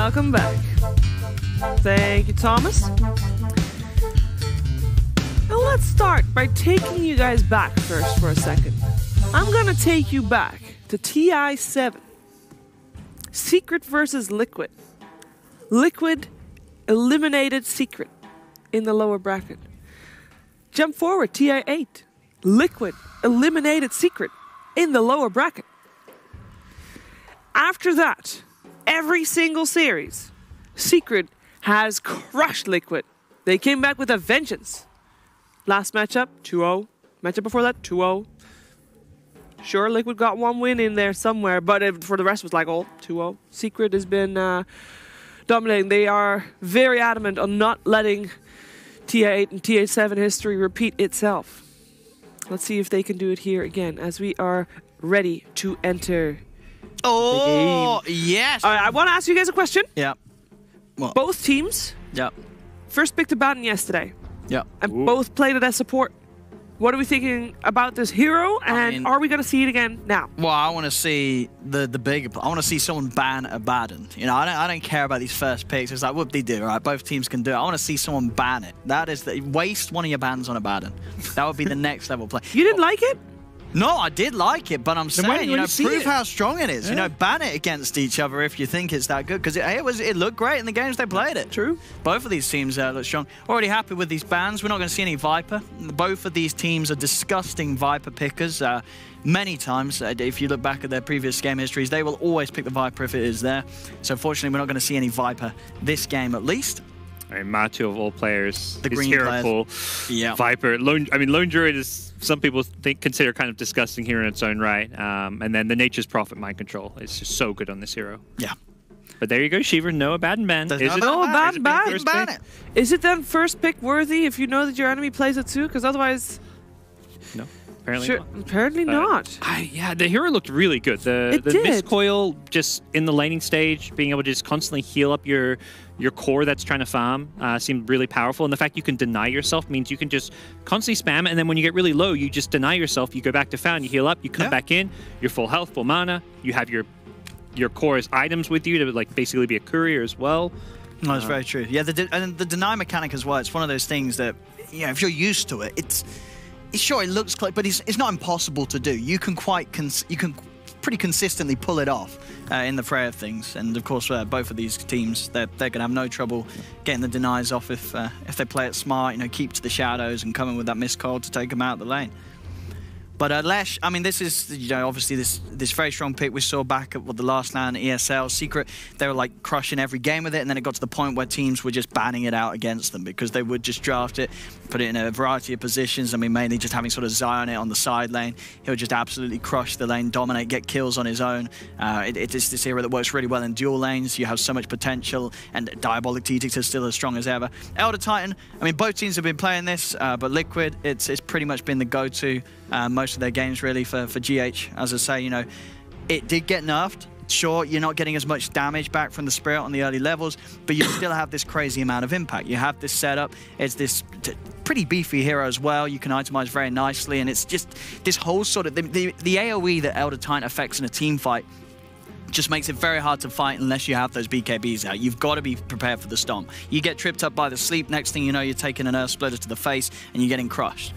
welcome back. Thank you, Thomas. Now let's start by taking you guys back first for a second. I'm gonna take you back to TI7. Secret versus Liquid. Liquid eliminated Secret in the lower bracket. Jump forward, TI8. Liquid eliminated Secret in the lower bracket. After that, every single series, Secret has crushed Liquid. They came back with a vengeance. Last matchup, 2-0. Matchup before that, 2-0. Sure, Liquid got one win in there somewhere, but for the rest it was like, oh, 2-0. Secret has been dominating. They are very adamant on not letting TI8 and TI7 history repeat itself. Let's see if they can do it here again as we are ready to enter Oh, the game. yes. All right, I want to ask you guys a question. Yeah. What? Both teams first picked a Baden yesterday. Yeah. And both played it as support. What are we thinking about this hero, and are we going to see it again now? Well, I want to see the bigger. I want to see someone ban a Baden. You know, I don't care about these first picks. It's like, whoop de do, right? Both teams can do it. I want to see someone ban it. That is waste one of your bans on a Baden. That would be the next level play. You didn't like it? No, I did like it, but I'm saying, you know, prove how strong it is. Yeah. You know, ban it against each other if you think it's that good, because it looked great in the games they played it. True. Both of these teams look strong. Already happy with these bans. We're not going to see any Viper. Both of these teams are disgusting Viper pickers. Many times, if you look back at their previous game histories, they will always pick the Viper if it is there. So fortunately, we're not going to see any Viper this game at least. I mean, Matu of all players, the his green hero players. pool, Viper, Lone Druid is some people consider kind of disgusting here in its own right, and then the Nature's Prophet Mind Control is just so good on this hero. Yeah. But there you go, Shiver. No Abaddon ban. Is it Is it then first pick worthy if you know that your enemy plays it too? Because otherwise, no. Apparently not. Apparently not. Yeah, the hero looked really good. The Mist Coil just in the laning stage, being able to just constantly heal up your core that's trying to farm seemed really powerful. And the fact you can deny yourself means you can just constantly spam it, and then when you get really low, you just deny yourself, you go back to found, you heal up, you come back in, you're full health, full mana, you have your core's items with you to like basically be a courier as well. No, that's very true. Yeah, and the deny mechanic as well, it's one of those things that, you know, if you're used to it, it's sure it looks close, but it's not impossible to do. You can pretty consistently pull it off in the fray of things. And of course, both of these teams, they're going to have no trouble getting the denies off if they play it smart. You know, keep to the shadows and come in with that mist coil to take them out of the lane. But Lesh, I mean, this is, you know, obviously this very strong pick we saw back at the last LAN ESL. Secret, they were like crushing every game with it, and then it got to the point where teams were just banning it out against them because they would just draft it, put it in a variety of positions. I mean, mainly just having sort of Zion it on the side lane. He'll just absolutely crush the lane, dominate, get kills on his own. It is this hero that works really well in dual lanes. You have so much potential, and Diabolic Tactics is still as strong as ever. Elder Titan, I mean, both teams have been playing this, but Liquid, it's pretty much been the go-to most of their games really for GH. As I say, you know, it did get nerfed. Sure, you're not getting as much damage back from the Spirit on the early levels, but you still have this crazy amount of impact. You have this setup. It's this pretty beefy hero as well. You can itemize very nicely, and it's just this whole sort of the AoE that Elder Titan affects in a team fight just makes it very hard to fight unless you have those BKBs out. You've got to be prepared for the stomp. You get tripped up by the sleep, next thing you know, you're taking an Earth Splitter to the face, and you're getting crushed.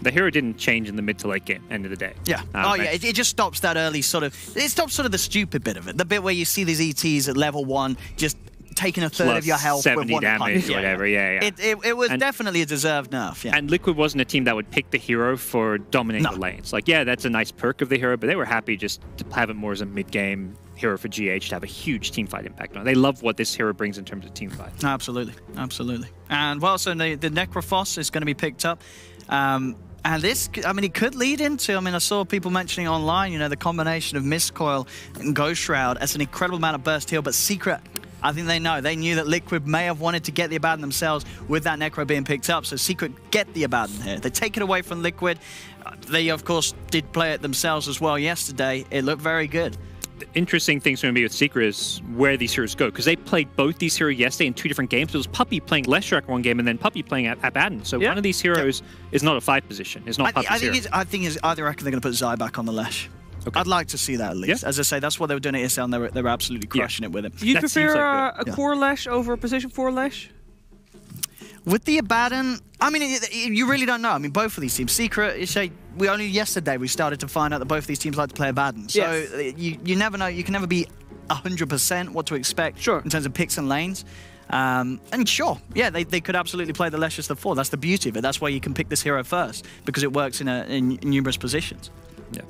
The hero didn't change in the mid to late game, end of the day. Yeah. It just stops that early sort of... It stops sort of the stupid bit of it. The bit where you see these ETs at level 1 just taking a third of your health with 70 one damage or whatever, It was definitely a deserved nerf, And Liquid wasn't a team that would pick the hero for dominating the lanes. Like, yeah, that's a nice perk of the hero, but they were happy just to have it more as a mid-game hero for GH to have a huge teamfight impact on it. They love what this hero brings in terms of teamfight. Absolutely, absolutely. And well, so the Necrophos is going to be picked up. And this, I mean, it could lead into, I mean, I saw people mentioning online, you know, the combination of Mist Coil and Ghost Shroud as an incredible amount of burst heal, but Secret, I think they knew that Liquid may have wanted to get the Abaddon themselves with that Necro being picked up, so Secret get the Abaddon here. They take it away from Liquid. They, of course, did play it themselves as well yesterday. It looked very good. Interesting things going to be with Secret is where these heroes go, because they played both these heroes yesterday in 2 different games. It was Puppey playing Leshrac one game and then Puppey playing Abaddon. So one of these heroes is not a 5 position. It's not Puppey's hero. I think it's either reckon they're going to put Zai back on the Lesh. Okay. I'd like to see that at least. Yeah. As I say, that's what they were doing at ISL, and they were absolutely crushing it with it. Do you That seems prefer like a core Lesh over a position 4 Lesh? With the Abaddon, I mean, you really don't know. I mean, both of these teams. Secret, we only yesterday we started to find out that both of these teams like to play Abaddon. So Yes. you never know. You can never be 100% what to expect in terms of picks and lanes. And sure, yeah, they could absolutely play the Lesh as the 4. That's the beauty of it. That's why you can pick this hero first, because it works in numerous positions. Yeah.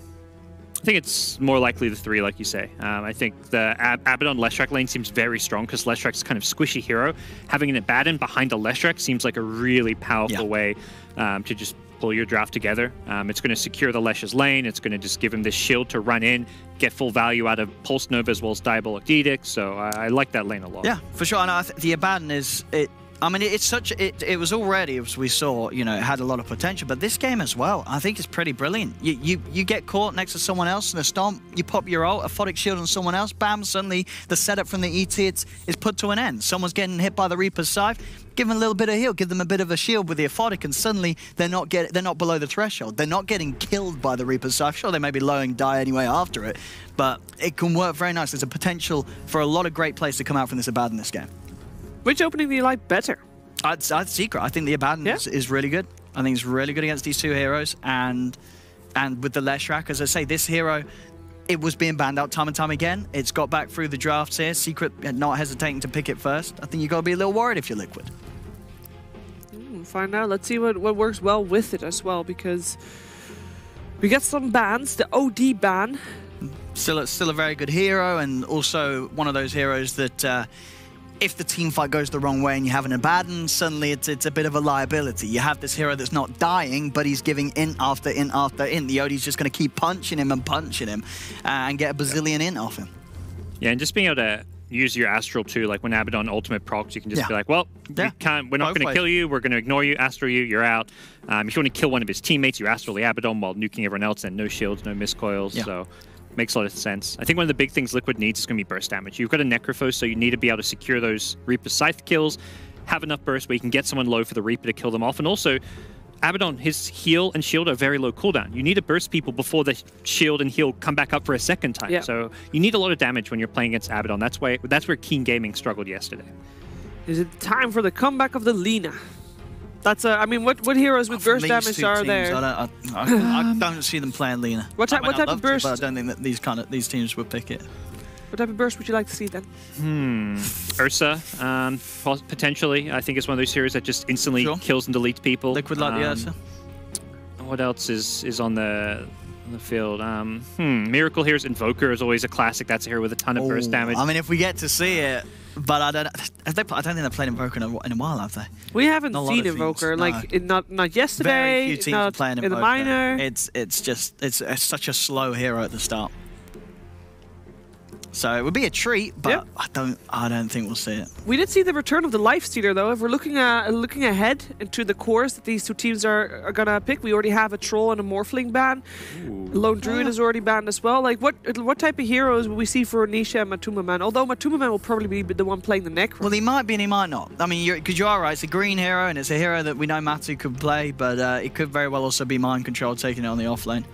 I think it's more likely the 3, like you say. I think the Abaddon Leshrac lane seems very strong because Leshrac's kind of squishy hero. Having an Abaddon behind a Leshrac seems like a really powerful way to just pull your draft together. It's going to secure the Lesh's lane. It's going to just give him this shield to run in, get full value out of Pulse Nova as well as Diabolic Edict. So I like that lane a lot. Yeah, for sure. And the Abaddon is it. I mean, it's such. It was already, as we saw, you know, it had a lot of potential. But this game as well, I think it's pretty brilliant. You get caught next to someone else in a stomp, you pop your ult, a Photic Shield on someone else, bam! Suddenly the setup from the ET is put to an end. Someone's getting hit by the Reaper's Scythe. Give them a little bit of heal, give them a bit of a shield with the Aphotic, and suddenly they're not below the threshold. They're not getting killed by the Reaper's Scythe. Sure, they may be low and die anyway after it, but it can work very nice. There's a potential for a lot of great plays to come out from this Abaddon this game. Which opening do you like better? I'd Secret. I think the Abaddon is really good. I think it's really good against these two heroes, and with the Leshrac, as I say, this hero, it was being banned out time and time again. It's got back through the drafts here. Secret not hesitating to pick it first. I think you got to be a little worried if you're Liquid. Find out. Let's see what works well with it as well, because we got some bans. The OD ban. Still a very good hero, and also one of those heroes that if the team fight goes the wrong way and you have an Abaddon, suddenly it's a bit of a liability. You have this hero that's not dying, but he's giving int after int after int. The OD's just going to keep punching him and get a bazillion int off him. Yeah, and just being able to use your Astral too, like when Abaddon ultimate procs, you can just be like, well, we're not going to kill you, we're going to ignore you, Astral you, you're out. If you want to kill one of his teammates, you Astral the Abaddon while nuking everyone else, and no shields, no miscoils, so makes a lot of sense. I think one of the big things Liquid needs is going to be burst damage. You've got a Necrophos, so you need to be able to secure those Reaper Scythe kills, have enough burst where you can get someone low for the Reaper to kill them off, and also Abaddon, his heal and shield are very low cooldown. You need to burst people before the shield and heal come back up for a second time. So you need a lot of damage when you're playing against Abaddon. That's where Keen Gaming struggled yesterday. Is it time for the comeback of the Lina? That's I mean, what heroes with burst damage are there? I don't see them playing Lina. What type of burst? But I don't think that these teams would pick it. What type of burst would you like to see then? Ursa, potentially. I think it's one of those heroes that just instantly kills and deletes people. Liquid like the Ursa. What else is on the field? Miracle Hero's Invoker is always a classic. That's a hero with a ton of burst damage. I mean, if we get to see it, but I don't think they've played Invoker in a while, have they? We haven't seen Invoker, not yesterday. Very few teams not playing in Invoker. the minor. It's such a slow hero at the start. So it would be a treat, but I don't think we'll see it. We did see the return of the Lifestealer, though. If we're looking ahead into the cores that these two teams are gonna pick, we already have a Troll and a Morphling ban. Lone Druid is already banned as well. Like, what type of heroes will we see for Anisha and Matuma Man? Although Matuma Man will probably be the one playing the Necro. Well, he might be and he might not. I mean, because you are right. It's a green hero, and it's a hero that we know Matu could play, but it could very well also be Mind Control taking it on the off lane.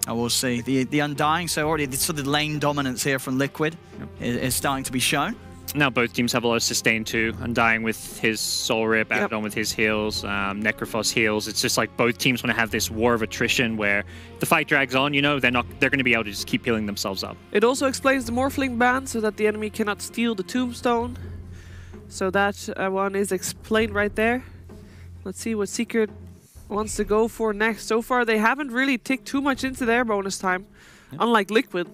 I will see. The Undying, so already the sort of lane dominance here from Liquid is starting to be shown. Now both teams have a lot of sustain too. Undying with his Soul Rip, Abaddon with his heals, Necrophos heals. It's just like both teams want to have this war of attrition where the fight drags on, you know, they're going to be able to just keep healing themselves up. It also explains the Morphling ban so that the enemy cannot steal the Tombstone. So that one is explained right there. Let's see what Secret wants to go for next. So far, they haven't really ticked too much into their bonus time, unlike Liquid.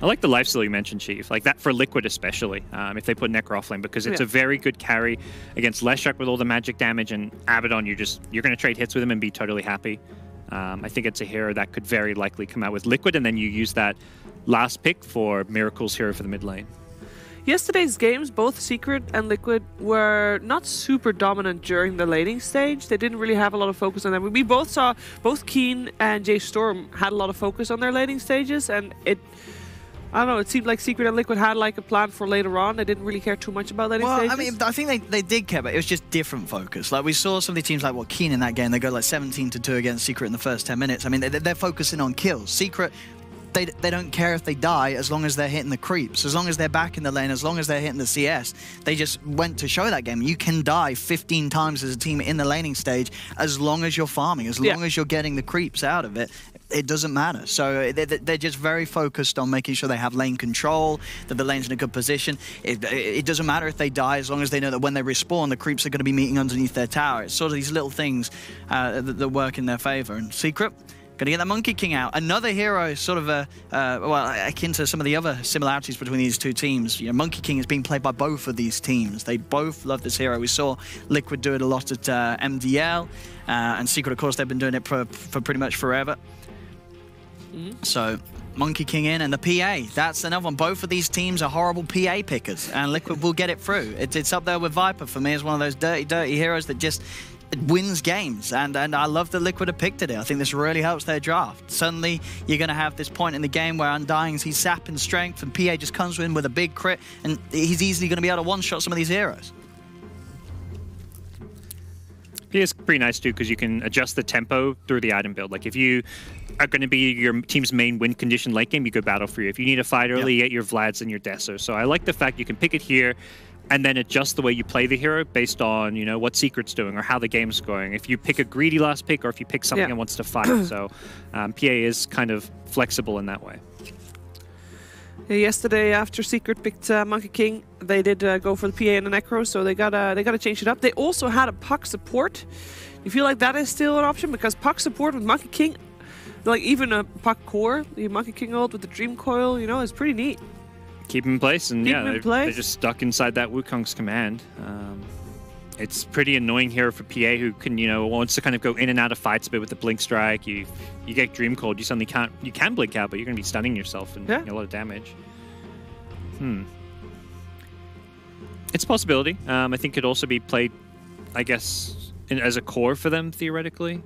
I like the lifesteal you mentioned, Chief. Like that for Liquid especially, if they put Necro offlane, because it's a very good carry against Leshrac with all the magic damage, and Abaddon, you're going to trade hits with him and be totally happy. I think it's a hero that could very likely come out with Liquid, and then you use that last pick for Miracle's hero for the mid lane. Yesterday's games, both Secret and Liquid were not super dominant during the laning stage. They didn't really have a lot of focus on them. We both saw both Keen and Jay Storm had a lot of focus on their laning stages, and I don't know, it seemed like Secret and Liquid had like a plan for later on. They didn't really care too much about laning stages. I mean, I think they did care, but it was just different focus. Like we saw some of the teams like Keen in that game, they go like 17-2 against Secret in the first 10 minutes. I mean, they're focusing on kills. Secret, they don't care if they die as long as they're hitting the creeps, as long as they're back in the lane, as long as they're hitting the CS. They just went to show that game. You can die 15 times as a team in the laning stage as long as you're farming, as long as you're getting the creeps out of it. It doesn't matter. So they're just very focused on making sure they have lane control, that the lane's in a good position. It doesn't matter if they die as long as they know that when they respawn, the creeps are going to be meeting underneath their tower. It's sort of these little things that work in their favor. And Secret, going to get that Monkey King out. Another hero, sort of well, akin to some of the other similarities between these two teams. You know, Monkey King is being played by both of these teams. They both love this hero. We saw Liquid do it a lot at MDL, and Secret, of course, they've been doing it for pretty much forever. So, Monkey King in, and the PA, that's another one. Both of these teams are horrible PA pickers, and Liquid will get it through. It's up there with Viper for me as one of those dirty heroes that just wins games, and I love that Liquid have picked it. I think this really helps their draft. Suddenly, you're going to have this point in the game where Undying's he's sapping strength, and PA just comes in with a big crit, and he's easily going to be able to one-shot some of these heroes. It's pretty nice too because you can adjust the tempo through the item build. Like if you are going to be your team's main win condition late game, you go battle free. If you need to fight early, you get your Vlads and your Desser. So I like the fact you can pick it here and then adjust the way you play the hero based on, you know, what Secret's doing or how the game's going. If you pick a greedy last pick or if you pick something that wants to fight. So PA is kind of flexible in that way. Yesterday, after Secret picked Monkey King, they did go for the PA and the Necro, so they gotta change it up. They also had a puck support. You feel like that is still an option because puck support with Monkey King, like even a puck core, the Monkey King ult with the Dream Coil, you know, is pretty neat. Keep him in place, and they're just stuck inside that Wukong's command. It's pretty annoying here for PA, who can, you know, wants to kind of go in and out of fights a bit with the blink strike. You get Dream Cold, you suddenly can't. You can blink out, but you're going to be stunning yourself and doing a lot of damage. It's a possibility. I think it could also be played, I guess, as a core for them theoretically.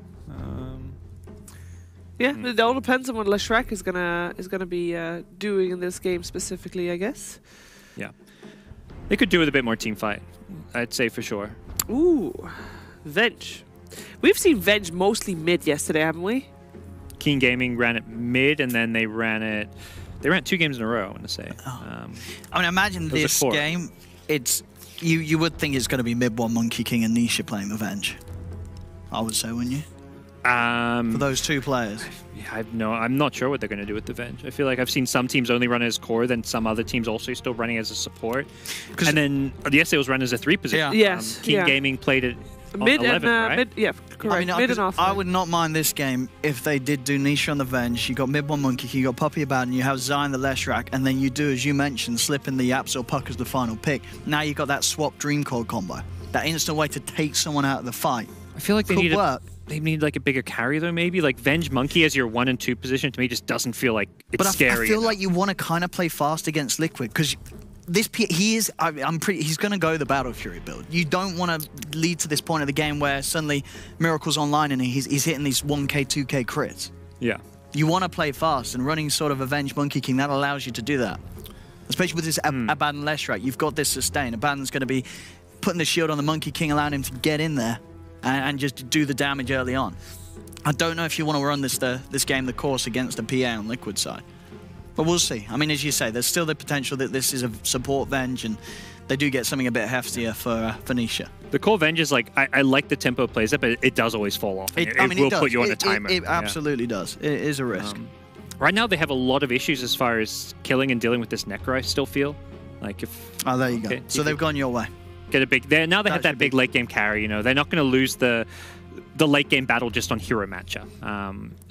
It all depends on what Leshrek is gonna be doing in this game specifically, I guess. Yeah, they could do with a bit more team fight, I'd say for sure. Ooh, Venge. We've seen Venge mostly mid yesterday, haven't we? Keen Gaming ran it mid, and then they ran it. They ran 2 games in a row, I want to say. I mean, imagine this game. It's you would think it's going to be mid one Monkey King and Nisha playing the Venge. I would say, wouldn't you? For those 2 players. Yeah, I'm not sure what they're going to do with the Venge. I feel like I've seen some teams only run as core, then some other teams also still running as a support. And then yesterday it was run as a 3 position. Yeah. Keen Gaming played it mid 11, and right? mid, correct. I mean, mid and off. I would not mind this game if they did do Nisha on the Venge. You got mid one Monkey King, you got Puppy Abaddon, you have Zion the Leshrac, and then you do, as you mentioned, slip in the Yaps or Puck as the final pick. Now you got that swap Dream Cold combo, that instant way to take someone out of the fight. I feel like they need like a bigger carry though, maybe like Venge Monkey as your 1 and 2 position. To me, just doesn't feel like it's scary. I feel like you want to kind of play fast against Liquid because this he's going to go the Battle Fury build. You don't want to lead to this point of the game where suddenly Miracle's online and he's hitting these 1k 2k crits. Yeah, you want to play fast, and running sort of Avenge Monkey King that allows you to do that. Especially with this Abaddon Leshrac, you've got this sustain. Abaddon's going to be putting the shield on the Monkey King, allowing him to get in there and just do the damage early on. I don't know if you want to run this game the course against the PA on Liquid side. But we'll see. I mean, as you say, there's still the potential that this is a support Venge, and they do get something a bit heftier for Nisha. The core Venge is like, I like the tempo it plays it, but it does always fall off. It will put you on a timer. It absolutely does. It is a risk. Right now, they have a lot of issues as far as killing and dealing with this Necro, I still feel. Like if... Oh, there you go. So they've gone your way. Get a big... Now they have that big late game carry, you know. They're not going to lose the late game battle just on hero matchup.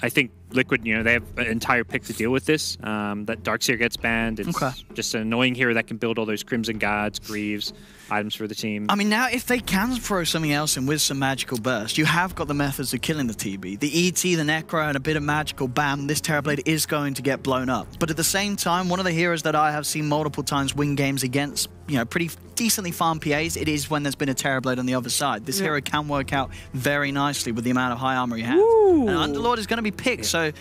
I think Liquid, you know, they have an entire pick to deal with this. That Darkseer gets banned. It's just an annoying hero that can build all those Crimson Guards, Greaves, items for the team. I mean, now if they can throw something else in with some magical burst, you have got the methods of killing the TB. The ET, the Necro, and a bit of magical, bam, this Terrorblade is going to get blown up. But at the same time, one of the heroes that I have seen multiple times win games against, you know, pretty decently farmed PAs, it is when there's been a Terrorblade on the other side. This hero can work out very nicely with the amount of high armor he has. And Underlord is going to be picked, so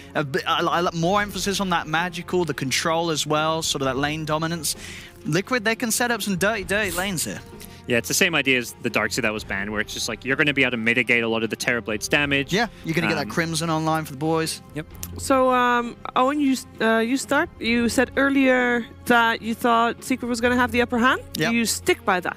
more emphasis on that magical, the control as well, sort of that lane dominance. Liquid, they can set up some dirty lanes here. Yeah, it's the same idea as the Darkseid that was banned, where it's just like you're going to be able to mitigate a lot of the Terrorblade's damage. Yeah, you're going to get that Crimson online for the boys. Yep. So, Owen, you start. You said earlier that you thought Secret was going to have the upper hand. Yep. Do you stick by that?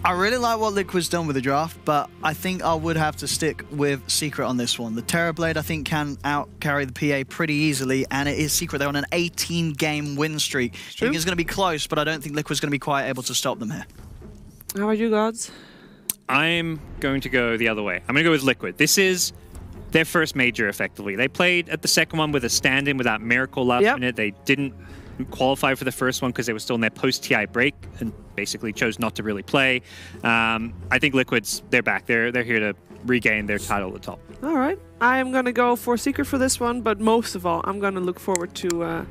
I really like what Liquid's done with the draft, but I think I would have to stick with Secret on this one. The Terrorblade, I think, can out-carry the PA pretty easily, and it is Secret. They're on an 18-game win streak. I think it's going to be close, but I don't think Liquid's going to be quite able to stop them here. How about you, Gods? I'm going to go the other way. I'm going to go with Liquid. This is their first major, effectively. They played at the second one with a stand-in with that Miracle last minute. They didn't qualify for the first one because they were still in their post-TI break and basically chose not to really play. I think Liquid's, they're back. They're here to regain their title at the top. All right. I am going to go for Secret for this one, but most of all, I'm going to look forward to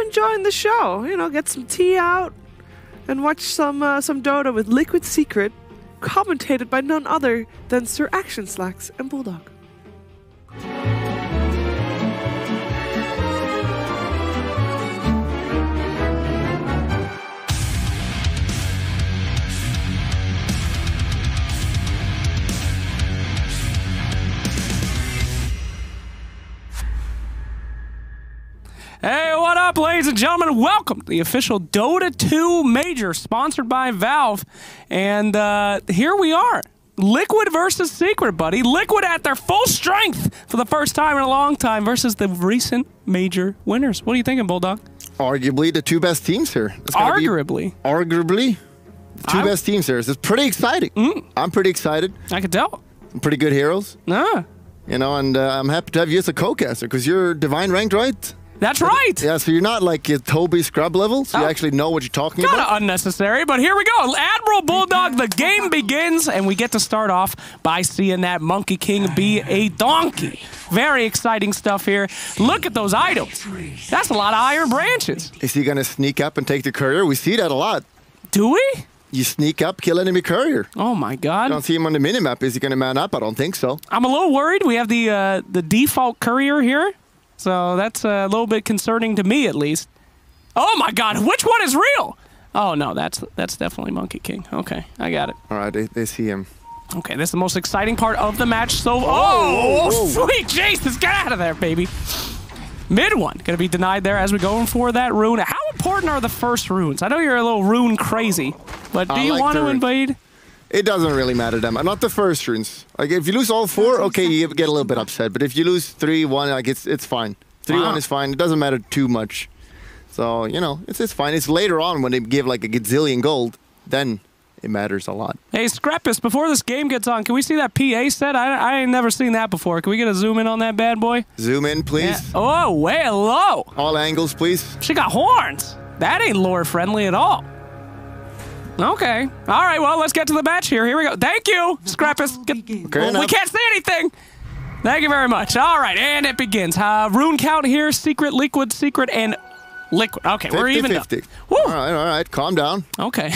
enjoying the show. You know, get some tea out and watch some Dota with Liquid Secret, commentated by none other than Sir Action Slacks and Bulldog. Hey, what up, ladies and gentlemen? Welcome to the official Dota 2 Major, sponsored by Valve. And here we are. Liquid versus Secret, buddy. Liquid at their full strength for the first time in a long time versus the recent Major winners. What are you thinking, Bulldog? Arguably the two best teams here. Arguably the two best teams here. It's pretty exciting. I'm pretty excited. I can tell. Some pretty good heroes. Ah. You know, and I'm happy to have you as a co-caster because you're divine ranked, right? That's right. Yeah, so you're not like a Toby scrub level, so you actually know what you're talking about. Kind of unnecessary, but here we go. Admiral Bulldog, the game begins, and we get to start off by seeing that Monkey King be a donkey. Very exciting stuff here. Look at those items. That's a lot of iron branches. Is he going to sneak up and take the courier? We see that a lot. Do we? You sneak up, kill enemy courier. Oh, my God. I don't see him on the minimap. Is he going to man up? I don't think so. I'm a little worried. We have the default courier here. So that's a little bit concerning to me, at least. Oh, my God. Which one is real? Oh, no, that's definitely Monkey King. Okay, I got it. All right, they see him. Okay, this is the most exciting part of the match. So, oh, sweet Jesus. Get out of there, baby. Mid one. Going to be denied there as we go for that rune. How important are the first runes? I know you're a little rune crazy, but do you want to invade? It doesn't really matter them. Not the first runes. Like if you lose all four, okay, you get a little bit upset. But if you lose 3-1, like it's fine. 3-1 is fine. It doesn't matter too much. So you know, it's fine. It's later on when they give like a gazillion gold, then it matters a lot. Hey, Scrappus, before this game gets on, can we see that PA set? I ain't never seen that before. Can we get a zoom in on that bad boy? Zoom in, please. Yeah. Oh, way low. All angles, please. She got horns. That ain't lore friendly at all. Okay. All right, well, let's get to the match here. Here we go. Thank you, Scrappus. We can't see anything. Thank you very much. All right, and it begins. Rune count here, Secret, Liquid, Secret, and Liquid. Okay, 50, we're even 50. All right. Calm down. Okay.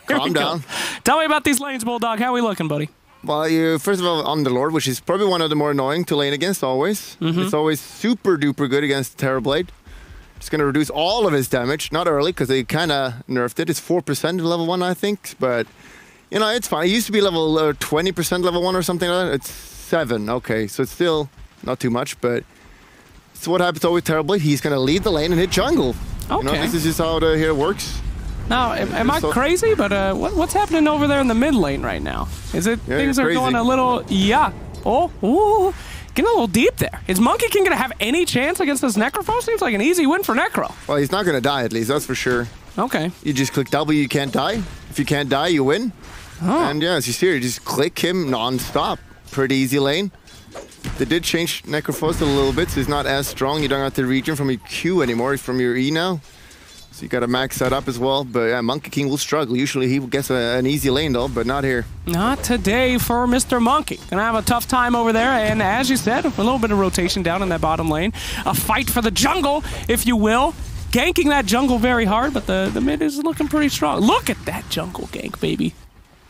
Calm down. Tell me about these lanes, Bulldog. How are we looking, buddy? Well, you first of all on the Lord, which is probably one of the more annoying to lane against always. It's always super duper good against Terrorblade. It's going to reduce all of his damage, not early, because they kind of nerfed it. It's 4% at level 1, I think. But, you know, it's fine. It used to be level 20% level 1 or something like that. It's 7. Okay, so it's still not too much. But so what happens with Terrorblade? He's going to lead the lane and hit jungle. Okay. You know, this is just how the hero works. Now, am I crazy? But what's happening over there in the mid lane right now? Is it things are going a little... Yeah. Oh, ooh. Getting a little deep there. Is Monkey King going to have any chance against this Necrophos? Seems like an easy win for Necro. Well, he's not going to die at least, that's for sure. Okay. You just click W, you can't die. If you can't die, you win. Oh. And yeah, as you see here, you just click him non-stop. Pretty easy lane. They did change Necrophos a little bit, so he's not as strong. You don't have to regen from your Q anymore, it's from your E now. So you got to max that up as well. But yeah, Monkey King will struggle. Usually he gets an easy lane though, but not here. Not today for Mr. Monkey. Gonna have a tough time over there. And as you said, a little bit of rotation down in that bottom lane. A fight for the jungle, if you will. Ganking that jungle very hard, but the mid is looking pretty strong. Look at that jungle gank, baby.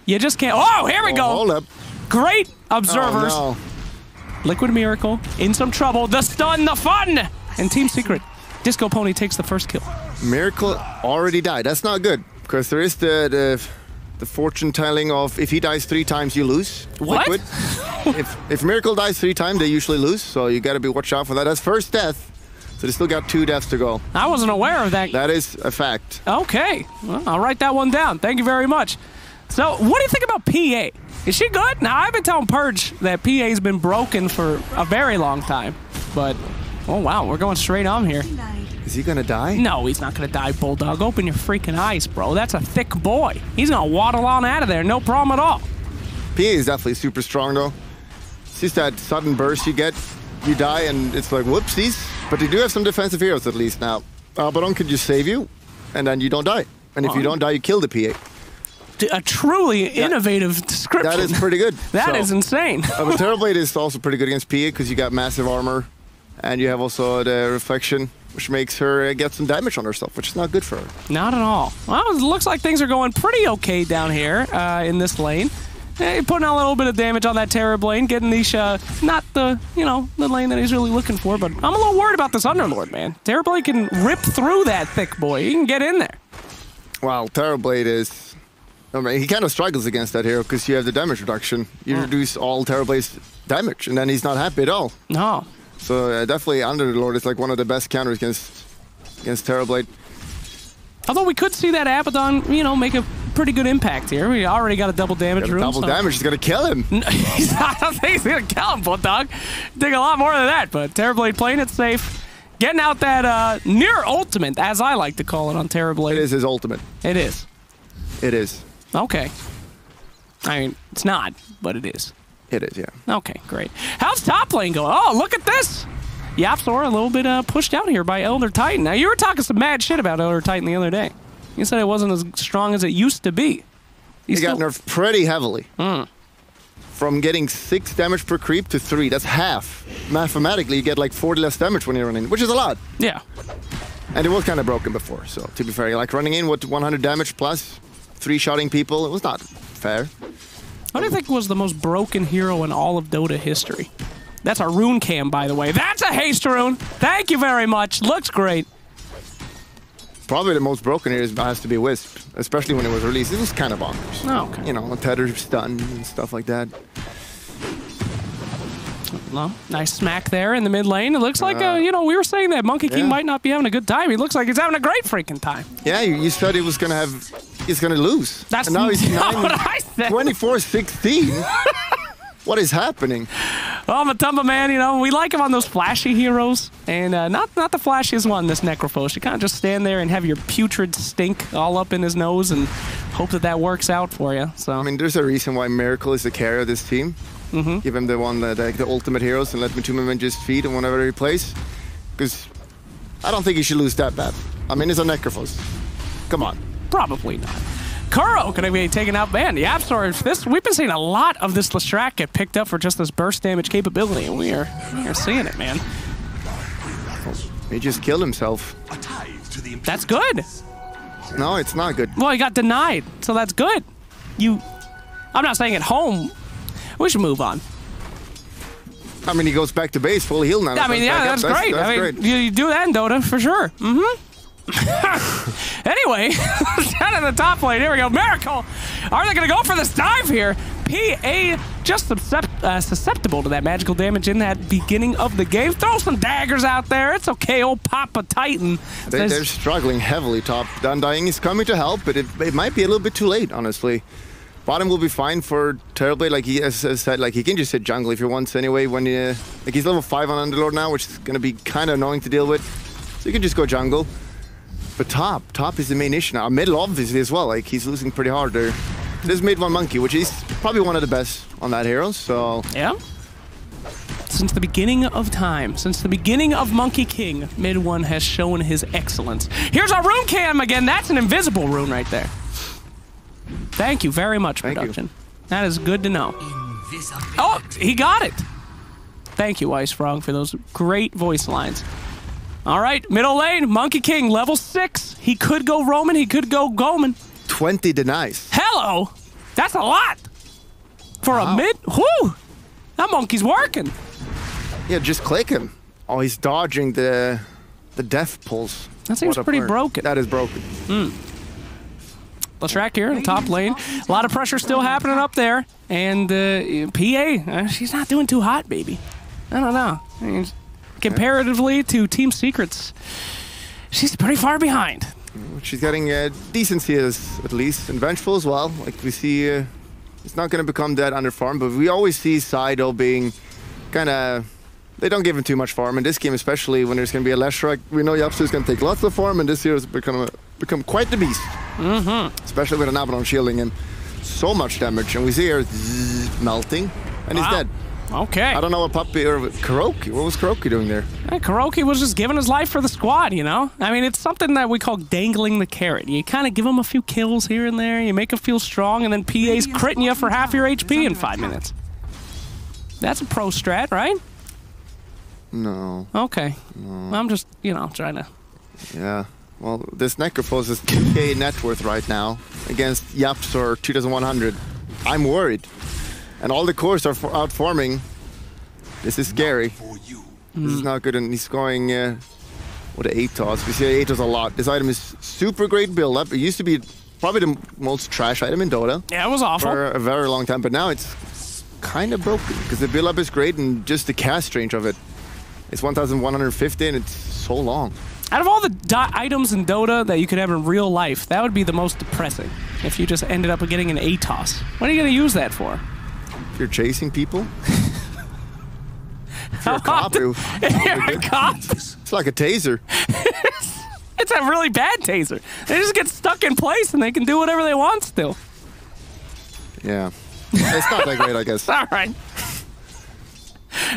You just can't. Oh, here we go. Hold up. Great observers. Oh, no. Liquid Miracle in some trouble. The stun, the fun. And Team Secret. Disco Pony takes the first kill. Miracle already died. That's not good because there is the the fortune telling of if he dies 3 times, you lose. What? Liquid. if Miracle dies 3 times, they usually lose. So you got to be watch out for that. That's first death. So they still got 2 deaths to go. I wasn't aware of that. That is a fact. Okay. Well, I'll write that one down. Thank you very much. So, what do you think about PA? Is she good? Now, I've been telling Purge that PA's been broken for a very long time. But, oh, wow, we're going straight on here. Is he going to die? No, he's not going to die, Bulldog. Open your freaking eyes, bro. That's a thick boy. He's going to waddle on out of there. No problem at all. PA is definitely super strong, though. It's just that sudden burst you get. You die, and it's like, whoopsies. But they do have some defensive heroes, at least, now. Abaddon could just save you, and then you don't die. And if you don't die, you kill the PA. A truly innovative description. That is pretty good. That is insane. But Terrorblade is also pretty good against PA because you got massive armor, and you have also the reflection, which makes her get some damage on herself, which is not good for her. Not at all. Well, it looks like things are going pretty okay down here in this lane. Hey, putting out a little bit of damage on that Terrorblade, getting Nisha not the, the lane that he's really looking for, but I'm a little worried about this Underlord, man. Terrorblade can rip through that thick boy. He can get in there. Well, Terrorblade is... he kind of struggles against that hero because you have the damage reduction. You reduce all Terrorblade's damage, and then he's not happy at all. No. So definitely Underlord is like one of the best counters against Terrorblade. Although we could see that Abaddon, make a pretty good impact here. We already got a double damage room. Double damage is going to kill him. I don't think he's going to kill him, Bulldog. Think a lot more than that, but Terrorblade playing it safe. Getting out that near ultimate, as I like to call it on Terrorblade. It is his ultimate. It is. It is. Okay. I mean, it's not, but it is. It is, yeah. Okay, great. How's top lane going? Oh, look at this. Yapsor a little bit pushed out here by Elder Titan. Now, you were talking some mad shit about Elder Titan the other day. You said it wasn't as strong as it used to be. He got nerfed pretty heavily. From getting 6 damage per creep to 3. That's half. Mathematically, you get like 40 less damage when you run in, which is a lot. Yeah. And it was kind of broken before, so to be fair, like running in with 100 damage plus 3-shotting people, it was not fair. What do you think was the most broken hero in all of Dota history? That's a rune cam, by the way. That's a haste rune. Thank you very much. Looks great. Probably the most broken here has to be Wisp, especially when it was released. It was kind of bonkers. Oh, okay. A tether stun and stuff like that. Well, nice smack there in the mid lane. It looks like, we were saying that Monkey King might not be having a good time. He looks like he's having a great freaking time. Yeah, you said he's going to lose. That's and now he's not what I said. 24-16. What is happening? Well, Matumba, man, we like him on those flashy heroes. And not the flashiest one, this Necrophos. You kind of just stand there and have your putrid stink all up in his nose and hope that works out for you. So I mean, there's a reason why Miracle is the carrier of this team. Give him the ultimate heroes and let Matumba just feed him whenever he plays. Because I don't think he should lose that bad. I mean, it's a Necrophos. Come on. Probably not. Kuro going to be taken out, man. The Absol, we've been seeing a lot of this Lestrak get picked up for just this burst damage capability, and we are seeing it, man. He just killed himself. That's good. No, it's not good. Well, he got denied, so that's good. I'm not saying at home. We should move on. I mean, he goes back to base, full heal now. I mean, yeah, that's great. That's great. great. You do that in Dota, for sure. Anyway, down in the top lane, here we go. Miracle! Are they going to go for this dive here? PA just susceptible to that magical damage in that beginning of the game. Throw some daggers out there. It's okay, old Papa Titan. They're struggling heavily top. Undying is coming to help, but it might be a little bit too late, honestly. Bottom will be fine for Terrorblade, like he has said, like he can just hit jungle if he wants anyway. When like he's level 5 on Underlord now, which is going to be kind of annoying to deal with. So you can just go jungle. But top is the main issue now. Middle, obviously, as well. Like, he's losing pretty hard there. There's mid 1 Monkey, which is probably one of the best on that hero, so... Yeah. Since the beginning of time, since the beginning of Monkey King, mid 1 has shown his excellence. Here's our rune cam again. That's an invisible rune right there. Thank you very much, production. That is good to know. Oh, he got it. Thank you, Ice Frog, for those great voice lines. All right, middle lane, Monkey King, level 6. He could go Roman, he could go Goman. 20 denies. Hello! That's a lot! For a mid? Whoo! That monkey's working. Yeah, just click him. Oh, he's dodging the death pulse. That seems pretty broken. That is broken. Leshrac here in the top lane. A lot of pressure still happening up there. And PA, she's not doing too hot, baby. I don't know. I mean, comparatively to Team Secret's, she's pretty far behind. She's getting decent CS at least, and Vengeful as well. Like we see, it's not going to become that under farm, but we always see Sido being kind of. They don't give him too much farm in this game, especially when there's going to be a Leshrac. We know Yapsu is going to take lots of farm, and this hero has become quite the beast. Especially with an Abaddon shielding him so much damage, and we see her melting, and he's dead. Okay. I don't know what Puppy or Kuroki. What was Kuroki doing there? Kuroki was just giving his life for the squad, you know? I mean, it's something that we call dangling the carrot. You kind of give him a few kills here and there, you make him feel strong, and then PA's critting you for half your HP in 5 minutes. That's a pro strat, right? No. Okay. No. I'm just, you know, trying to... Yeah. Well, this Necrophos is 2k net worth right now against Yapsor 2100. I'm worried. And all the cores are outforming. This is scary. This is not good. And he's going with the Atos. We see Atos a lot. This item is super great build up. It used to be probably the most trash item in Dota. Yeah, it was awful. For a very long time. But now it's kind of broken because the build up is great and just the cast range of it. It's 1150 and it's so long. Out of all the items in Dota that you could have in real life, that would be the most depressing if you just ended up getting an Atos. What are you going to use that for? If you're chasing people? If you're a cop, it's like a taser. It's a really bad taser. They just get stuck in place and they can do whatever they want still. Yeah. It's not that great, I guess. All right.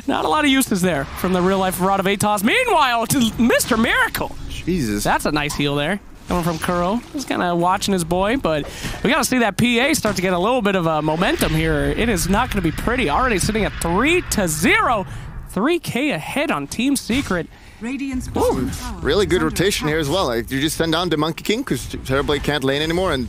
Not a lot of uses there from the real-life Rod of Atos. Meanwhile, to Mr. Miracle. Jesus. That's a nice heal there. Coming from Kuro. He's kind of watching his boy, but we got to see that PA start to get a little bit of momentum here. It is not going to be pretty. Already sitting at 3-0. 3K ahead on Team Secret. Ooh, really good rotation here as well. Like, you just send down the Monkey King because Terrorblade can't lane anymore, and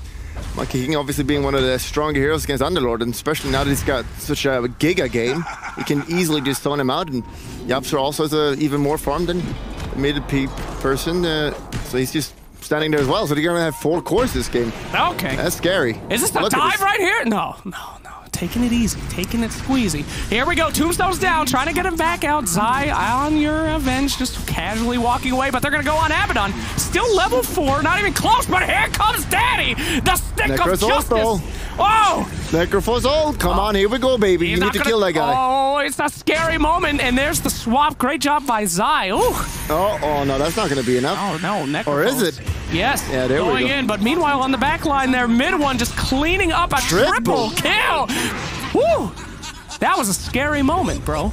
Monkey King obviously being one of the stronger heroes against Underlord, and especially now that he's got such a giga game, he can easily just zone him out, and Yapsor also has even more farm than the mid-P person, so he's just standing there as well, so they're going to have 4 cores this game. Okay. That's scary. Is this the dive right here? No. Taking it easy, taking it squeezy. Here we go, Tombstone's down, trying to get him back out. Zai on your avenge, just casually walking away, but they're gonna go on Abaddon. Still level 4, not even close, but here comes Daddy, the stick of justice. Oh! Necrophos ult, come on, here we go, baby. You need to kill that guy. Oh, it's a scary moment, and there's the swap. Great job by Zai. Ooh. Oh, no, that's not gonna be enough. Oh, no, Necrophos. Or is it? Yes, yeah, there going we go. in, but meanwhile on the back line there, mid one just cleaning up a triple kill. Woo! That was a scary moment, bro.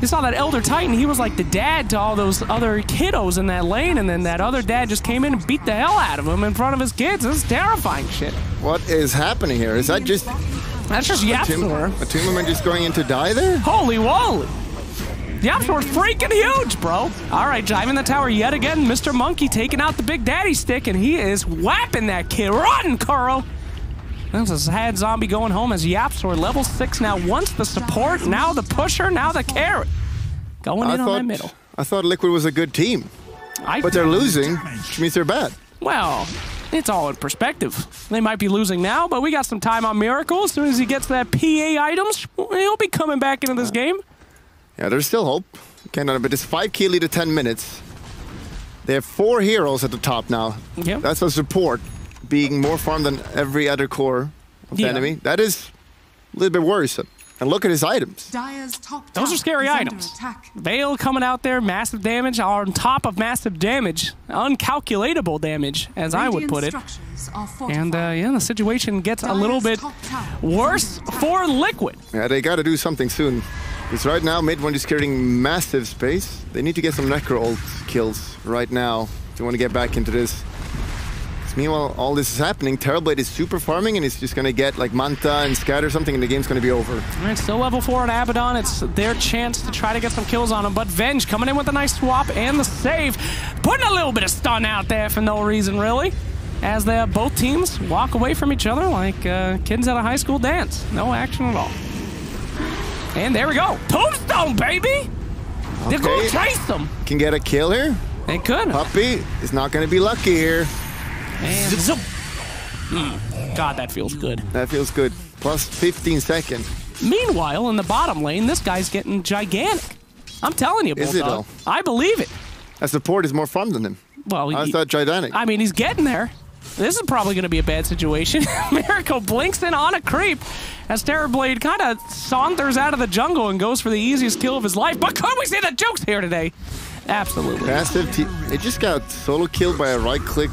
You saw that Elder Titan, he was like the dad to all those other kiddos in that lane, and then that other dad just came in and beat the hell out of him in front of his kids. This is terrifying shit. What is happening here? Is that just... That's just Yapsor. A Tombstone just going in to die there? Holy wally! Yapsor's freaking huge, bro. All right, driving the tower yet again. Mr. Monkey taking out the Big Daddy stick, and he is whapping that kid. Run, Kuro! That's a sad zombie going home as Yapsor, level 6 now. Once the support, now the pusher, now the carry. Going in on that middle. I thought Liquid was a good team. But they're losing, which means they're bad. Well, it's all in perspective. They might be losing now, but we got some time on Miracle. As soon as he gets that PA items, he'll be coming back into this game. Yeah, there's still hope. But it's 5k lead at 10 minutes. They have 4 heroes at the top now. Yep. That's a support being more farmed than every other core of the enemy. That is a little bit worrisome. And look at his items. Those are scary items. Veil coming out there, massive damage on top of massive damage. Uncalculatable damage, as I would put it. And yeah, the situation gets a little bit worse for Liquid. Yeah, they got to do something soon. Because right now, mid one is carrying massive space. They need to get some Necro ult kills right now if they want to get back into this. Meanwhile, all this is happening. Terrorblade is super farming, and it's just going to get like Manta and Scatter or something, and the game's going to be over. All right, still level 4 on Abaddon. It's their chance to try to get some kills on him, but Venge coming in with a nice swap and the save. Putting a little bit of stun out there for no reason, really. As both teams walk away from each other like kids at a high school dance. No action at all. And there we go. Tombstone, baby! They're going to chase them. Can get a kill here. They could. Puppy is not going to be lucky here. And zoom. God, that feels good. That feels good. Plus 15 seconds. Meanwhile, in the bottom lane, this guy's getting gigantic. I'm telling you, Bulldog. Is it though? I believe it. That support is more fun than him. Well, How's that gigantic? I mean, he's getting there. This is probably going to be a bad situation. Miracle blinks in on a creep as Terrorblade kind of saunters out of the jungle and goes for the easiest kill of his life. But could we see the jokes here today? Absolutely. Passive. They just got solo killed by a right-click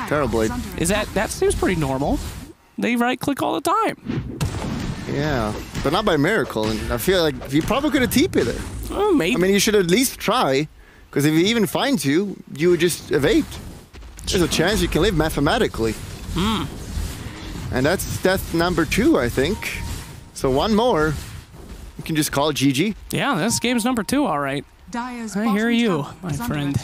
Terrorblade. Is that seems pretty normal? They right-click all the time. Yeah, but not by Miracle. And I feel like he probably could have TP'd it. Oh, maybe. I mean, you should at least try, because if he even finds you, you would just evade. There's a chance you can live mathematically. And that's death number 2, I think. So one more, you can just call it GG. Yeah, this game's number 2, all right. I hear you, my friend.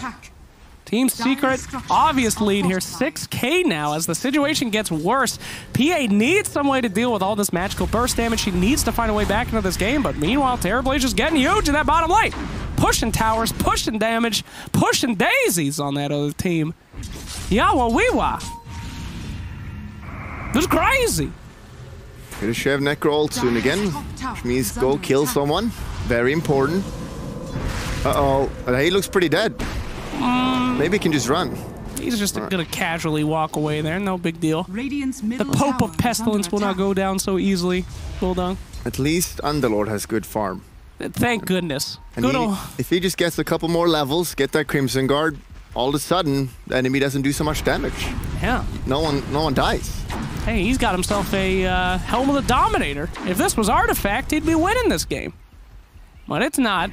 Team Secret, obvious lead here, 6K now as the situation gets worse. PA needs some way to deal with all this magical burst damage. She needs to find a way back into this game, but meanwhile, Terrorblade's just getting huge in that bottom lane. Pushing towers, pushing damage, pushing daisies on that other team. Yawa Weewa. This is crazy. Gonna shove Necro ult soon again, which means go kill someone. Very important. Uh-oh, he looks pretty dead. Maybe he can just run. He's just gonna casually walk away there, no big deal. The Pope of Pestilence will not go down so easily, Bulldog. At least Underlord has good farm. Thank goodness. And if he just gets a couple more levels, get that Crimson Guard, all of a sudden, the enemy doesn't do so much damage. Yeah. No one dies. Hey, he's got himself a Helm of the Dominator. If this was Artifact, he'd be winning this game. But it's not.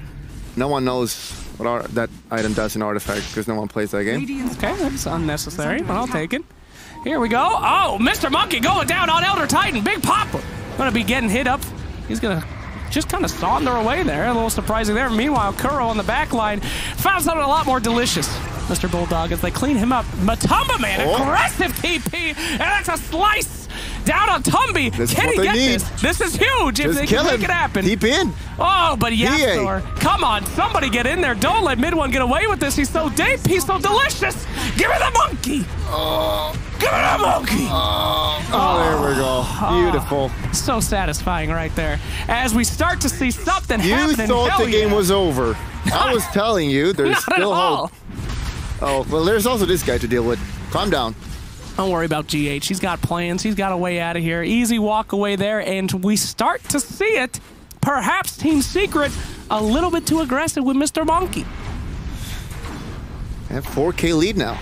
No one knows what that item does in Artifact because no one plays that game. Okay, that's unnecessary, but I'll take it. Here we go. Oh, Mr. Monkey going down on Elder Titan. Big Papa. Gonna be getting hit up. He's gonna just kind of saunter away there. A little surprising there. Meanwhile, Kuro on the back line found something a lot more delicious. Mr. Bulldog, as they clean him up. Matumba Man, aggressive TP, and that's a slice down on Tumby. Can he get this? This is huge if they can make it happen. Keep in. Oh, but Yapstor, come on, somebody get in there. Don't let Mid-One get away with this. He's so deep, he's so delicious. Give me the monkey. Give me the monkey. There we go. Beautiful. So satisfying right there. As we start to see something happening. You thought the game was over. I was telling you, there's still hope. Oh, well, there's also this guy to deal with. Calm down. Don't worry about GH. He's got plans. He's got a way out of here. Easy walk away there, and we start to see it. Perhaps Team Secret a little bit too aggressive with Mr. Monkey. They have 4K lead now.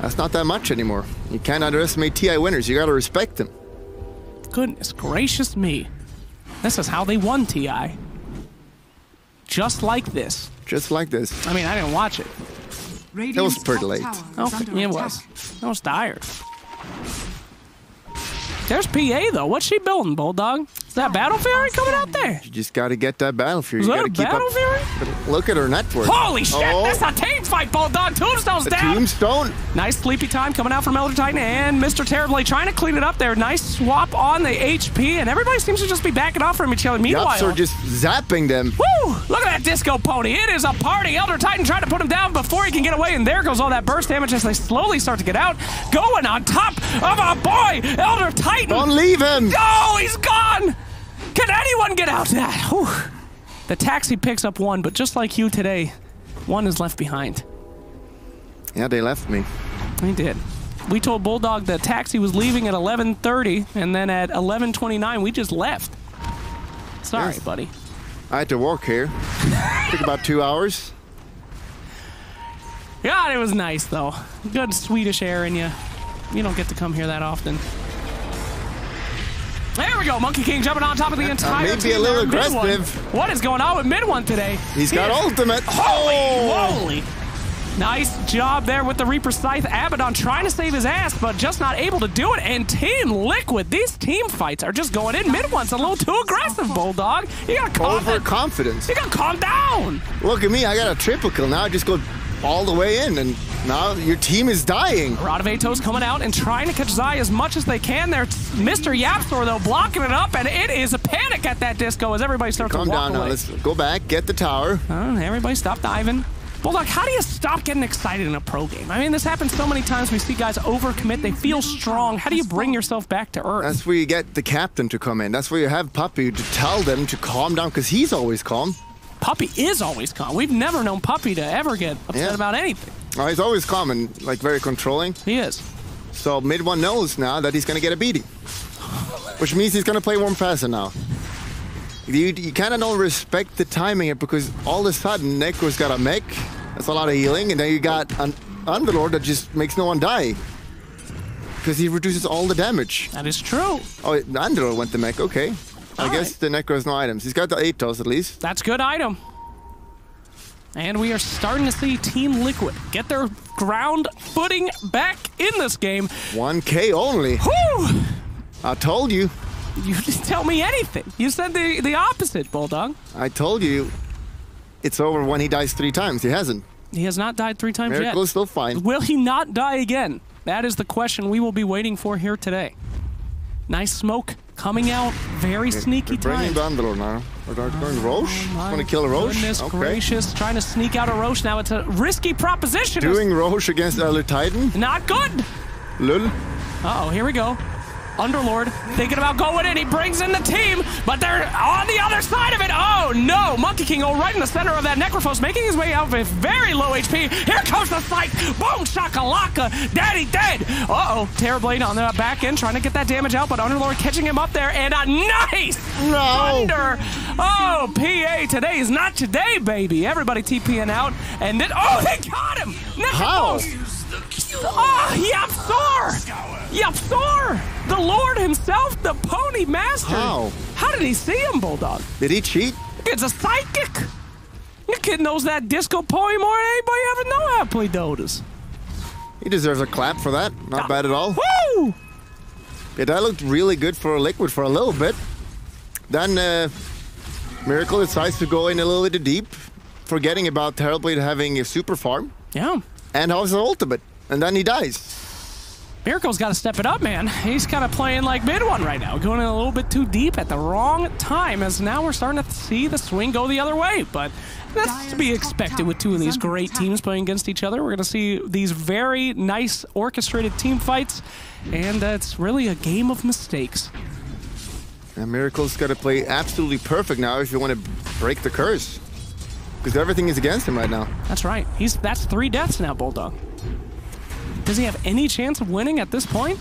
That's not that much anymore. You can't underestimate TI winners. You got to respect them. Goodness gracious me. This is how they won TI. Just like this. Just like this. I mean, I didn't watch it. That was pretty late. Okay, it was. That was dire. There's PA, though. What's she building, Bulldog? Is that Battle Fury coming out there? You just got to get that Battle Fury. Is you that got to keep Battle Fury? Look at her network. Holy shit, that's a team fight, Bulldog. Tombstone's down. Tombstone. Nice sleepy time coming out from Elder Titan and Mr. Terribly trying to clean it up there. Nice swap on the HP, and everybody seems to just be backing off from each other. Meanwhile, Yups are just zapping them. Woo! Look at that disco pony. It is a party. Elder Titan trying to put him down before he can get away, and there goes all that burst damage as they slowly start to get out. Going on top of our boy, Elder Titan. Don't leave him. No, he's gone. Can anyone get out of that? Whew. The taxi picks up one, but just like you today, one is left behind. Yeah, they left me. They did. We told Bulldog the taxi was leaving at 11:30, and then at 11:29, we just left. Sorry, buddy. I had to walk here. Took about 2 hours. God, it was nice, though. Good Swedish air in you. You don't get to come here that often. There we go. Monkey King jumping on top of the entire team. Maybe a little aggressive. Mid-One. What is going on with Mid-One today? He's got ultimate. Holy. Nice job there with the Reaper Scythe. Abaddon trying to save his ass, but just not able to do it. And Team Liquid, these team fights are just going in. Mid-One's a little too aggressive, Bulldog. You gotta calm down. Overconfidence. You gotta calm down. Look at me. I got a triple kill. Now I just go all the way in, and now your team is dying. Rod of Atos coming out and trying to catch Zai as much as they can there. Mr. Yapstor, though, blocking it up, and it is a panic at that disco as everybody starts to walk away. Calm down now. Let's go back, get the tower. Everybody stop diving. Bulldog, how do you stop getting excited in a pro game? I mean, this happens so many times. We see guys overcommit. They feel strong. How do you bring yourself back to earth? That's where you get the captain to come in. That's where you have Puppy to tell them to calm down, because he's always calm. Puppy is always calm. We've never known Puppy to ever get upset about anything. Oh, he's always calm and like very controlling. He is. So mid one knows now that he's going to get a beating, which means he's going to play warm faster now. You kind of don't respect the timing here, because all of a sudden Necro's got a mech. That's a lot of healing, and then you got an Underlord that just makes no one die, because he reduces all the damage. That is true. Oh, the Underlord went the mech. Okay. I guess the Necro has no items. He's got the Atos at least. That's good item. And we are starting to see Team Liquid get their ground footing back in this game. 1K only. Whew! I told you. You didn't tell me anything. You said the opposite, Bulldog. I told you. It's over when he dies 3 times. He hasn't. He has not died 3 times yet. Miracle is still fine. Will he not die again? That is the question we will be waiting for here today. Nice smoke coming out. Very sneaky time. Bringing down the Lord now. Are they going Roche? Want to kill a Roche? Goodness gracious. Trying to sneak out a Roche now. It's a risky proposition. Doing Roche against Elder Titan? Not good. Lul. Uh-oh, here we go. Underlord thinking about going in. He brings in the team, but they're on the other side of it. Oh, no. Monkey King right in the center of that Necrophos, making his way out with very low HP. Here comes the spike. Boom, shakalaka. Daddy dead. Uh-oh. Terrorblade on the back end, trying to get that damage out, but Underlord catching him up there, and a nice thunder. Oh, PA, today is not today, baby. Everybody TPing out, and then, oh, they got him. Necrophos. Oh, Yapsor! The Lord himself, the Pony Master! How did he see him, Bulldog? Did he cheat? It's a psychic! Your kid knows that disco pony more than anybody ever know how to play Dotas. He deserves a clap for that. Not bad at all. Woo! Yeah, that looked really good for Liquid for a little bit. Then Miracle decides to go in a little bit deep, forgetting about Terrorblade having a super farm. Yeah. And has an ultimate. And then he dies. Miracle's got to step it up, man. He's kind of playing like mid one right now, going in a little bit too deep at the wrong time, as now we're starting to see the swing go the other way. But that's to be expected with 2 of these great teams playing against each other. We're going to see these very nice orchestrated team fights, and it's really a game of mistakes. And Miracle's got to play absolutely perfect now if you want to break the curse, because everything is against him right now. That's right. That's 3 deaths now, Bulldog. Does he have any chance of winning at this point?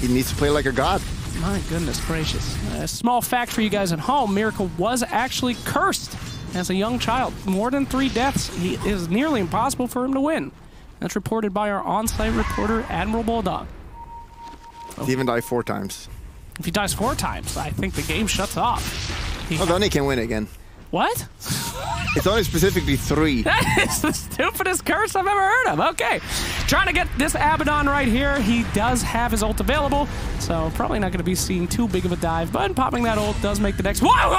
He needs to play like a god. My goodness gracious. A small fact for you guys at home, Miracle was actually cursed as a young child. More than 3 deaths. It is nearly impossible for him to win. That's reported by our on-site reporter, Admiral Bulldog. He even died 4 times. If he dies 4 times, I think the game shuts off. Then he can win again. What? It's only specifically 3. That is the stupidest curse I've ever heard of. Okay. Trying to get this Abaddon right here. He does have his ult available, so probably not going to be seeing too big of a dive, but popping that ult does make the next... Whoa!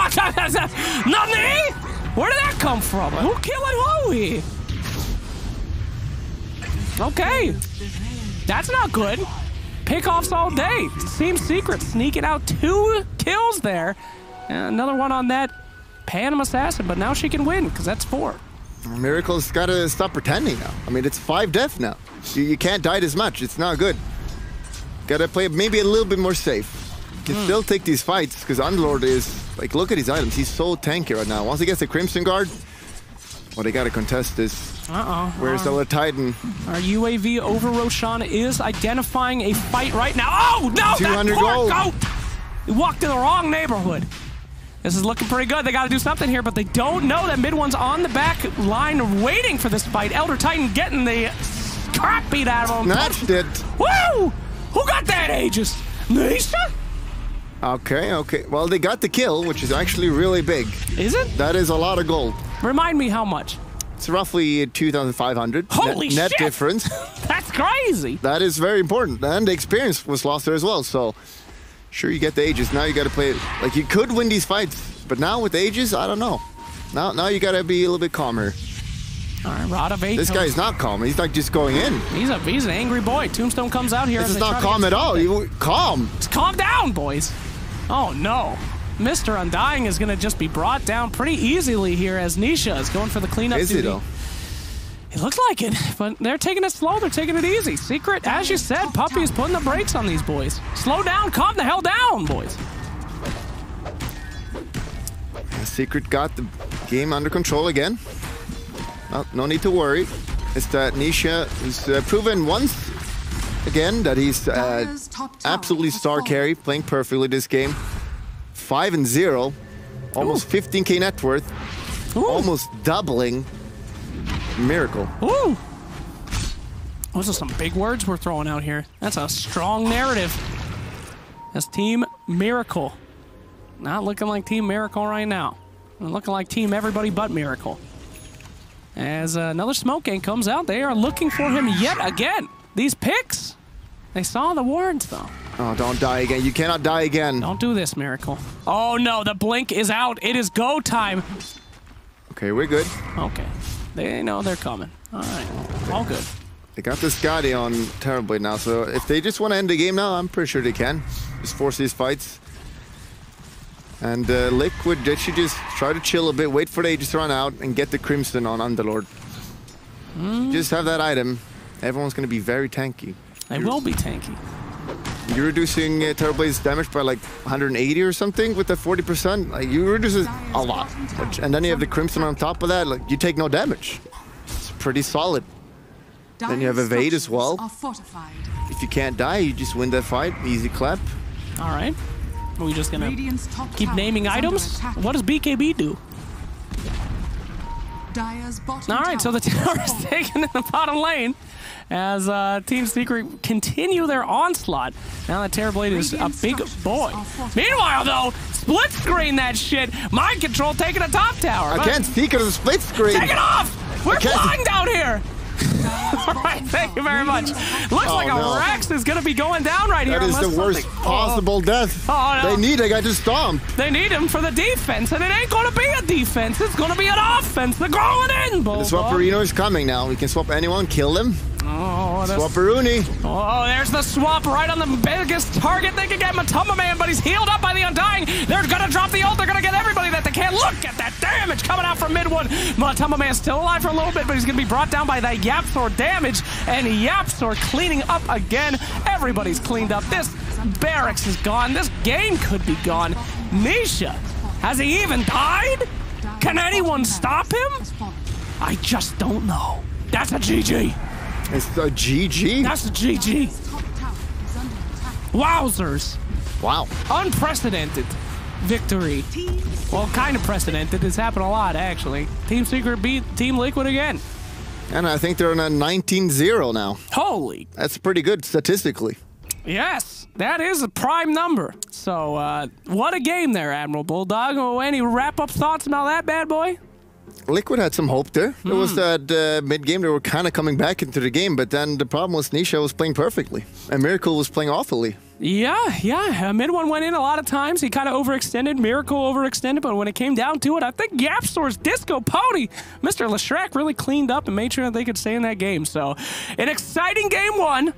Nani? Where did that come from? Who killed Hoey? Okay. That's not good. Pickoffs all day. Team Secret sneaking out 2 kills there. Another one on that Panam Assassin, but now she can win, because that's 4. Miracle's got to stop pretending now. I mean, it's 5 death now. You can't die as much. It's not good. Got to play maybe a little bit more safe. Can still take these fights, because Underlord is, like, look at his items. He's so tanky right now. Once he gets the Crimson Guard, well, they got to contest this. Where's the Titan? Our UAV over Roshan is identifying a fight right now. Oh, no! 200 that poor gold. goat! He walked in the wrong neighborhood. This is looking pretty good. They got to do something here, but they don't know that mid one's on the back line waiting for this fight. Elder Titan getting the crap beat out of him. Snatched it. Woo! Who got that, Aegis? Nisha? Okay. Well, they got the kill, which is actually really big. Is it? That is a lot of gold. Remind me how much. It's roughly 2,500. Holy net shit! difference. That's crazy. That is very important. And the experience was lost there as well, so... Sure, you get the Aegis. Now you got to play it. Like, you could win these fights, but now with the Aegis, I don't know. Now you got to be a little bit calmer. All right, Rod of 8. This guy's not calm. He's like just going in. He's an angry boy. Tombstone comes out here. This is not calm at all. Calm. Just calm down, boys. Oh, no. Mr. Undying is going to just be brought down pretty easily here as Nisha is going for the cleanup Is duty. he though? It looks like it, but they're taking it slow. They're taking it easy. Secret, as you said, Puppy is putting the brakes on these boys. Slow down. Calm the hell down, boys. Secret got the game under control again. Oh, no need to worry. It's that Nisha has proven once again that he's absolutely star carry, playing perfectly this game. 5-0, almost 15k net worth, almost doubling Miracle. Ooh. Those are some big words we're throwing out here. That's a strong narrative. That's Team Miracle. Not looking like Team Miracle right now. Looking like Team Everybody But Miracle. As another smoke gang comes out, they are looking for him yet again. These picks, they saw the warrants though. Oh, don't die again. You cannot die again. Don't do this, Miracle. Oh no, the blink is out. It is go time. Okay, we're good. Okay. They know they're coming. All right. All good. They got this Scotty on Terrorblade now, so if they just want to end the game now, I'm pretty sure they can. Just force these fights. And Liquid, they should just try to chill a bit, wait for the Aegis to run out, and get the Crimson on Underlord. Just have that item. Everyone's going to be very tanky. They will be tanky. You're reducing Terrorblade's damage by like 180 or something with the 40%. Like, you reduce it a lot. And then you have the Crimson on top of that. Like, you take no damage. It's pretty solid. Then you have Evade as well. If you can't die, you just win that fight. Easy clap. All right. Are we just gonna keep naming items? What does BKB do? All right, so the tower is taken in the bottom lane as Team Secret continue their onslaught. Now that Terrorblade is a big boy. Meanwhile, though, split screen that shit. Mind control taking a top tower. Again, Secret is a split screen. Take it off! We're flying down here! All right, thank you very much. Looks like a Rex is going to be going down right here. That is the worst possible death. Oh, no. They need a guy to stomp. They need him for the defense, and it ain't going to be a defense. It's going to be an offense. They're going in, Bulldog. The Swapperino is coming now. We can swap anyone, kill them. Oh, Swapperoonie. Oh, there's the swap right on the biggest target they can get, Matuma Man, but he's healed up by the Undying. They're going to drop the ult. They're going to get everybody that they can. Look at that damage coming out from mid one. Matuma Man's still alive for a little bit, but he's going to be brought down by that Yapsor damage, and Yapsor cleaning up again. Everybody's cleaned up. This barracks is gone. This game could be gone. Nisha, has he even died? Can anyone stop him? I just don't know. That's a GG. It's a GG? That's a GG. Wowzers. Wow. Unprecedented victory. Well, kind of precedented. It's happened a lot, actually. Team Secret beat Team Liquid again. And I think they're on a 19-0 now. Holy. That's pretty good statistically. Yes, that is a prime number. So, what a game there, Admiral Bulldog. Oh, any wrap-up thoughts about that bad boy? Liquid had some hope there. There was that mid-game, they were kind of coming back into the game, but then the problem was Nisha was playing perfectly, and Miracle was playing awfully. Yeah. Mid one went in a lot of times. He kind of overextended. Miracle overextended, but when it came down to it, I think Yapsor's Disco Pony, Mr. Leshrac, really cleaned up and made sure that they could stay in that game. So, an exciting game one.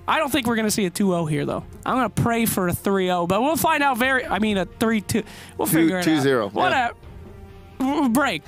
I don't think we're going to see a 2-0 here, though. I'm going to pray for a 3-0, but we'll find out a 3-2. We'll figure it out. 2-0. Whatever. Break.